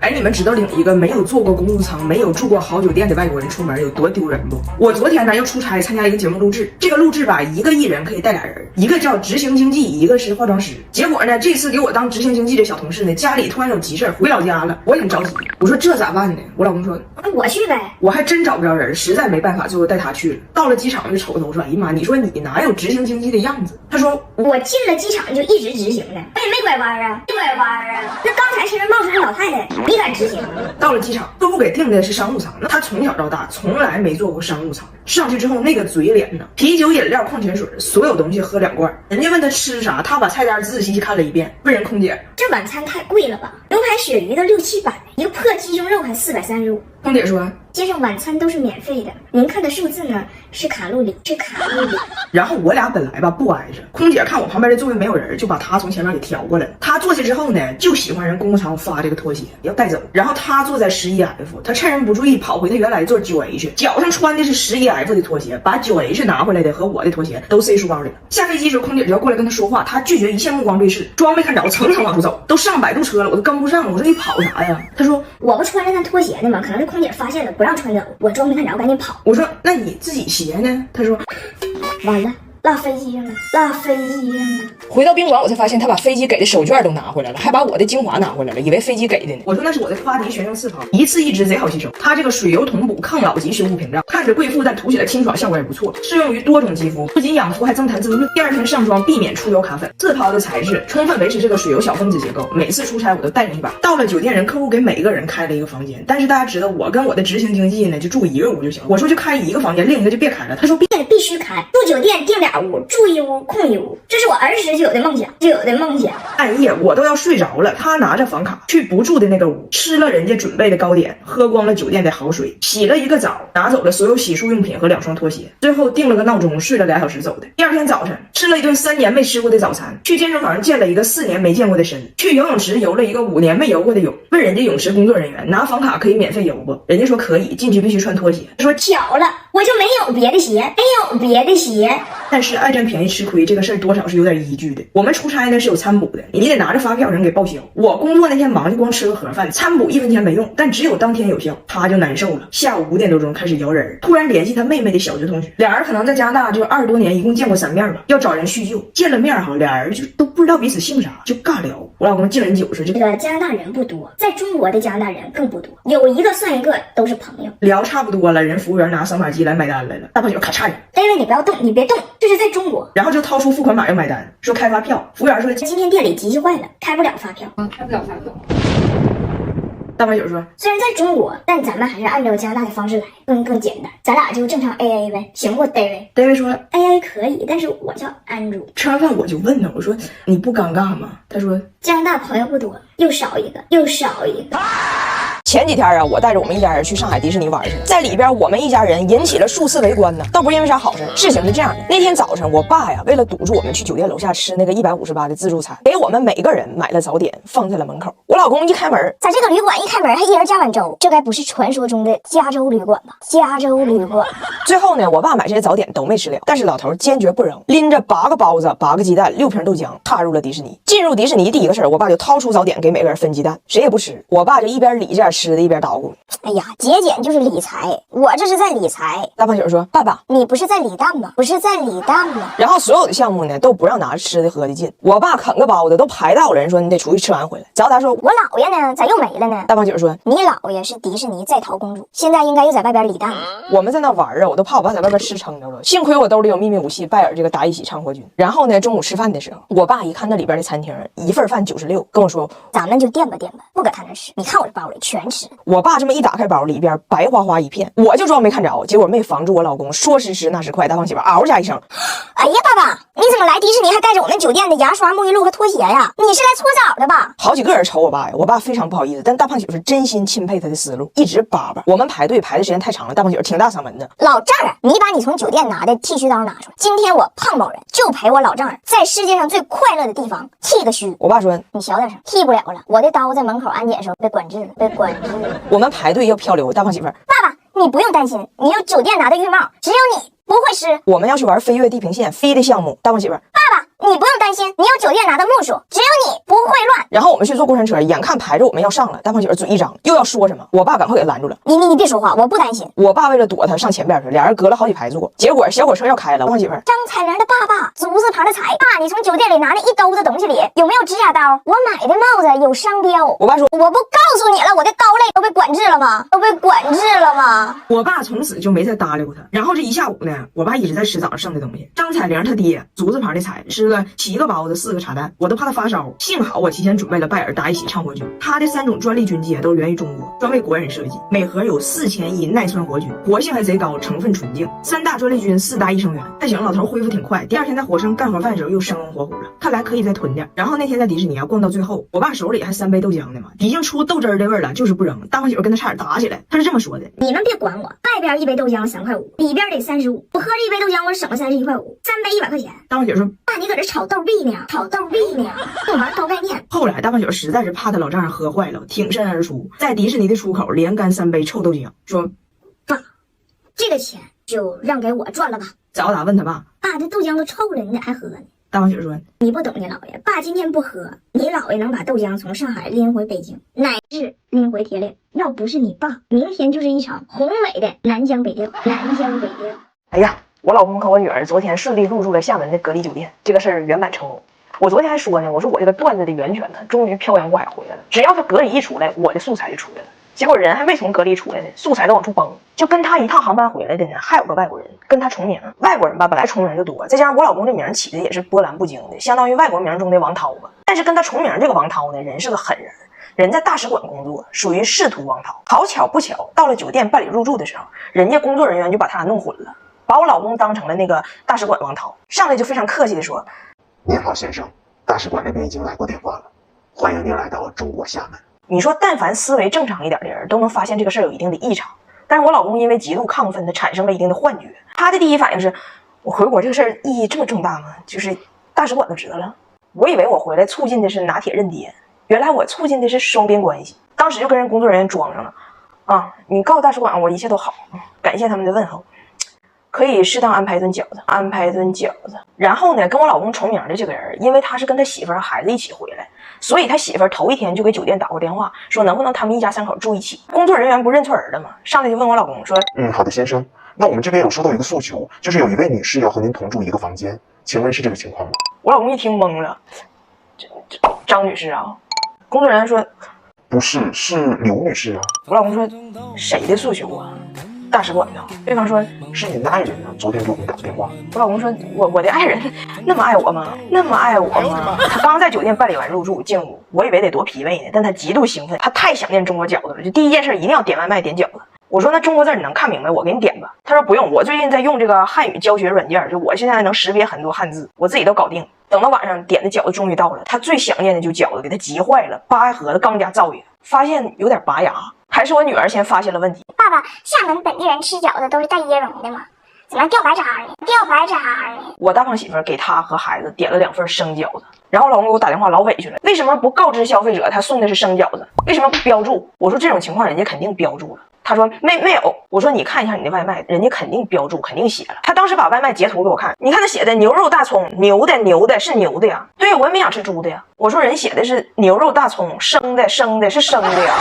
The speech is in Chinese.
哎，你们知道领一个没有坐过公务舱、没有住过好酒店的外国人出门有多丢人不？我昨天呢又出差参加一个节目录制，这个录制吧，一个艺人可以带俩人，一个叫执行经济，一个是化妆师。结果呢，这次给我当执行经济的小同事呢，家里突然有急事回老家了，我也很着急。我说这咋办呢？我老公说我去呗。我还真找不着人，实在没办法，最后带他去了。到了机场就瞅瞅，我说哎呀妈，你说你哪有执行经济的样子？他说我进了机场就一直执行了，我也没拐弯啊，没拐弯啊。那刚才身上冒出个老太太，你敢执行？到了机场，客户给订的是商务舱，那他从小到大从来没坐过商务舱。上去之后，那个嘴脸呢，啤酒、饮料、矿泉水，所有东西喝2罐。人家问他吃啥，他把菜单仔仔细细看了一遍，问人空姐：“这晚餐太贵了吧？牛排、鳕鱼都600-700，一个破鸡胸肉还435。”空姐说：“街上晚餐都是免费的，您看的数字呢是卡路里，是卡路里。”然后我俩本来吧不挨着，空姐看我旁边的座位没有人，就把他从前面给调过来了。他坐下之后呢，就喜欢人公务舱发这个拖鞋要带走，然后他坐在11F，他趁人不注意跑回他原来座9H，脚上穿的是11F的拖鞋，把9H拿回来的和我的拖鞋都塞书包里了。下飞机的时候，空姐就要过来跟他说话，他拒绝，一切目光对视，妆没看着，蹭蹭往出走，都上100度车了，我都跟不上。我说你跑啥呀？他说我不穿着那拖鞋呢吗？可能是空姐发现了不让穿走，我妆没看着，赶紧跑。我说那你自己鞋呢？他说完了。落飞机上了，落飞机上了。回到宾馆，我才发现他把飞机给的手绢都拿回来了，还把我的精华拿回来了，以为飞机给的呢。我说那是我的夸迪学生4号，一次1支，贼好吸收。它这个水油同补抗老级修护屏障，看着贵妇，但涂起来清爽，效果也不错，适用于多种肌肤，不仅养肤还增弹滋润。第2天上妆，避免出油卡粉。自抛的材质充分维持这个水油小分子结构。每次出差我都带上一把。到了酒店，人客户给每一个人开了一个房间，但是大家知道我跟我的执行经济呢，就住一个屋就行。我说就开一个房间，另一个就别开了。他说必须开，住酒店订2屋，住1屋空1屋，这是我儿时就有的梦想，半夜我都要睡着了，他拿着房卡去不住的那个屋，吃了人家准备的糕点，喝光了酒店的好水，洗了一个澡，拿走了所有洗漱用品和2双拖鞋，最后定了个闹钟，睡了2小时走的。第2天早晨吃了一顿3年没吃过的早餐，去健身房见了一个4年没见过的身，去游泳池游了一个5年没游过的泳，问人家泳池工作人员拿房卡可以免费游不？人家说可以，进去必须穿拖鞋。说巧了，我就没有别的鞋，没有别的鞋。但是爱占便宜吃亏这个事儿多少是有点依据的。我们出差呢是有餐补的，你得拿着发票人给报销。我工作那天忙就光吃个盒饭，餐补1分钱没用，但只有当天有效。他就难受了，下午5点多钟开始摇人，突然联系他妹妹的小学同学，俩人可能在加拿大就20多年，一共见过3面吧，要找人叙旧。见了面哈，俩人就都不知道彼此姓啥，就尬聊。我老公敬人酒似的，这个加拿大人不多，在中国的加拿大人更不多，有一个算一个都是朋友。聊差不多了，人服务员拿扫码机来买单来了，大胖姐咔嚓人，因为你不要动，你别动，这是在中国。然后就掏出付款码要买单，说开发票。服务员说今天店里机器坏了，开不了发票。开不了发票。大胖姐说虽然在中国，但咱们还是按照加拿大的方式来，更简单，咱俩就正常 AA 呗，行不 David 说 AA 可以，但是我叫 Andrew。吃完饭我就问他，我说你不尴尬吗？他说加拿大朋友不多，又少一个。前几天啊，我带着我们一家人去上海迪士尼玩去，在里边我们一家人引起了数次围观呢，倒不是因为啥好事。事情是这样的，那天早晨我爸呀，为了堵住我们去酒店楼下吃那个158的自助餐，给我们每个人买了早点，放在了门口。我老公一开门，在这个旅馆一开门还一人加碗粥，这该不是传说中的加州旅馆吧？加州旅馆。最后呢，我爸买这些早点都没吃了，但是老头坚决不扔，拎着8个包子、8个鸡蛋、6瓶豆浆，踏入了迪士尼。进入迪士尼第一个事儿，我爸就掏出早点给每个人分鸡蛋，谁也不吃。我爸就一边理着点吃的，一边捣鼓。哎呀，节俭就是理财，我这是在理财。大胖姐说：“爸爸，你不是在理蛋吗？不是在理蛋吗？”然后所有的项目呢都不让拿吃的喝的进。我爸啃个包子都排到了，人说你得出去吃完回来。早达说：“我姥爷呢？咋又没了呢？”大胖姐说：“你姥爷是迪士尼在逃公主，现在应该又在外边理蛋了。”我们在那玩啊，我都怕我爸在外边吃撑着了。幸亏我兜里有秘密武器拜耳这个达一喜畅货菌。然后呢，中午吃饭的时候，我爸一看那里边的餐厅，一份饭96，跟我说：“咱们就垫吧，不搁他那吃。你看我这包里全吃。”我爸这么一打开包，里边白花花一片，我就装没看着，结果没防住我老公，说时迟那时快，大胖媳妇嗷家一声：“哎呀，爸爸，你怎么来迪士尼还带着我们酒店的牙刷、沐浴露和拖鞋呀？你是来搓澡的吧？”好几个人瞅我爸呀，我爸非常不好意思，但大胖媳妇是真心钦佩他的思路，一直叭叭。我们排队排的时间太长了，大胖媳妇挺大嗓门的：“老丈人，你把你从酒店拿的剃须刀拿出来，今天我胖某人就陪我老丈人在世界上最快乐的地方剃个须。”我爸说：“你小点声，剃不了了，我的刀在门口安检时候被管制了。”我们排队要漂流，大胖媳妇：“爸爸，你不用担心，你用酒店拿的浴帽，只有你不会湿。我们要去玩飞跃地平线飞的项目，大胖媳妇儿。爸爸，你不用担心，你有酒店拿的木薯，只有你不会乱。然后我们去坐过山车，眼看排着我们要上了，大胖媳妇嘴一张，又要说什么，我爸赶快给拦住了。你别说话，我不担心。我爸为了躲他上前边去，俩人隔了好几排坐。结果小火车要开了，大胖媳妇张彩玲的爸爸，足字旁的彩。爸，你从酒店里拿那一兜子东西里有没有指甲刀？我买的帽子有商标。我爸说，我不告诉你了，我的刀类都被管制了吗？都被管制了吗？我爸从此就没再搭理过他。然后这一下午呢，我爸一直在吃早上剩的东西。张彩玲他爹，足字旁的彩，吃了7个包子4个茶蛋，我都怕他发烧。幸好我提前准备了拜耳达一喜畅活菌，它的3种专利菌剂都源于中国，专为国人设计，每盒有4000亿耐酸活菌，活性还贼高，成分纯净，3大专利菌，4大益生元。还行，老头恢复挺快，第2天在火车上干活饭的时候又生龙活虎了，看来可以再囤点。然后那天在迪士尼啊逛到最后，我爸手里还3杯豆浆呢嘛，已经出豆汁的味儿了，就是不扔。大胖媳妇跟他差点打起来，他是这么说的：你们别管我，外边1杯豆浆3块5，里边得35，我喝这1杯豆浆我省了31块5，3杯100块钱。大胖媳妇说：爸，你搁这炒豆币呢？炒豆币呢？跟我玩高概念。后来大胖媳妇实在是怕他老丈人喝坏了，挺身而出，在迪士尼的出口连干3杯臭豆浆，说：爸，这个钱就让给我赚了吧。早打问他爸：爸，这豆浆都臭了，你咋还喝呢？大胖媳妇说：你不懂你姥爷，爸今天不喝，你姥爷能把豆浆从上海拎回北京，乃至拎回铁岭。要不是你爸，明天就是一场宏伟的南疆北调。南疆北调。哎呀，我老公和我女儿昨天顺利入住了厦门的隔离酒店，这个事儿圆满成功。我昨天还说呢，我说我这个段子的源泉呢，终于漂洋过海回来了。只要他隔离一出来，我的素材就出来了。结果人还没从隔离出来呢，素材都往出崩。就跟他一趟航班回来的呢，还有个外国人跟他重名。外国人吧，本来重名就多，再加上我老公这名起的也是波澜不惊的，相当于外国名中的王涛吧。但是跟他重名这个王涛呢，人是个狠人，人在大使馆工作，属于仕途王涛。好巧不巧，到了酒店办理入住的时候，人家工作人员就把他俩弄混了，把我老公当成了那个大使馆王涛，上来就非常客气的说：您好先生，大使馆那边已经来过电话了，欢迎您来到中国厦门。你说但凡思维正常一点的人都能发现这个事儿有一定的异常，但是我老公因为极度亢奋，他产生了一定的幻觉。他的第一反应是：我回国这个事儿意义这么重大吗？就是大使馆都知道了。我以为我回来促进的是拿铁认爹，原来我促进的是双边关系。当时就跟人工作人员装上了啊，你告诉大使馆我一切都好，感谢他们的问候，可以适当安排一顿饺子，安排一顿饺子。然后呢，跟我老公重名的这个人，因为他是跟他媳妇儿孩子一起回来，所以他媳妇儿头一天就给酒店打过电话，说能不能他们一家3口住一起。工作人员不认错人了吗？上来就问我老公说：好的先生，那我们这边有收到一个诉求，就是有一位女士要和您同住一个房间，请问是这个情况吗？我老公一听懵了，张女士啊？工作人员说：不是，是刘女士啊。我老公说：谁的诉求啊？大使馆的。对方说：是您的爱人呢，昨天给我们打的电话。我老公说：我的爱人那么爱我吗？那么爱我吗？他刚在酒店办理完入住进屋，我以为得多疲惫呢，但他极度兴奋，他太想念中国饺子了，就第一件事一定要点外卖点饺子。我说那中国字你能看明白，我给你点吧。他说不用，我最近在用这个汉语教学软件，就我现在能识别很多汉字，我自己都搞定。等到晚上点的饺子终于到了，他最想念的就饺子，给他急坏了，扒一盒子刚加造诣，发现有点拔牙。还是我女儿先发现了问题。爸爸，厦门本地人吃饺子都是带椰蓉的吗？怎么掉白渣呢？掉白渣呢？我大胖媳妇给他和孩子点了2份生饺子，然后老公给我打电话老委屈了，为什么不告知消费者他送的是生饺子？为什么不标注？我说这种情况人家肯定标注了。他说没有。我说你看一下你的外卖，人家肯定标注，肯定写了。他当时把外卖截图给我看，你看他写的牛肉大葱，牛的是牛的呀。对，我也没想吃猪的呀。我说人写的是牛肉大葱，生的是生的呀。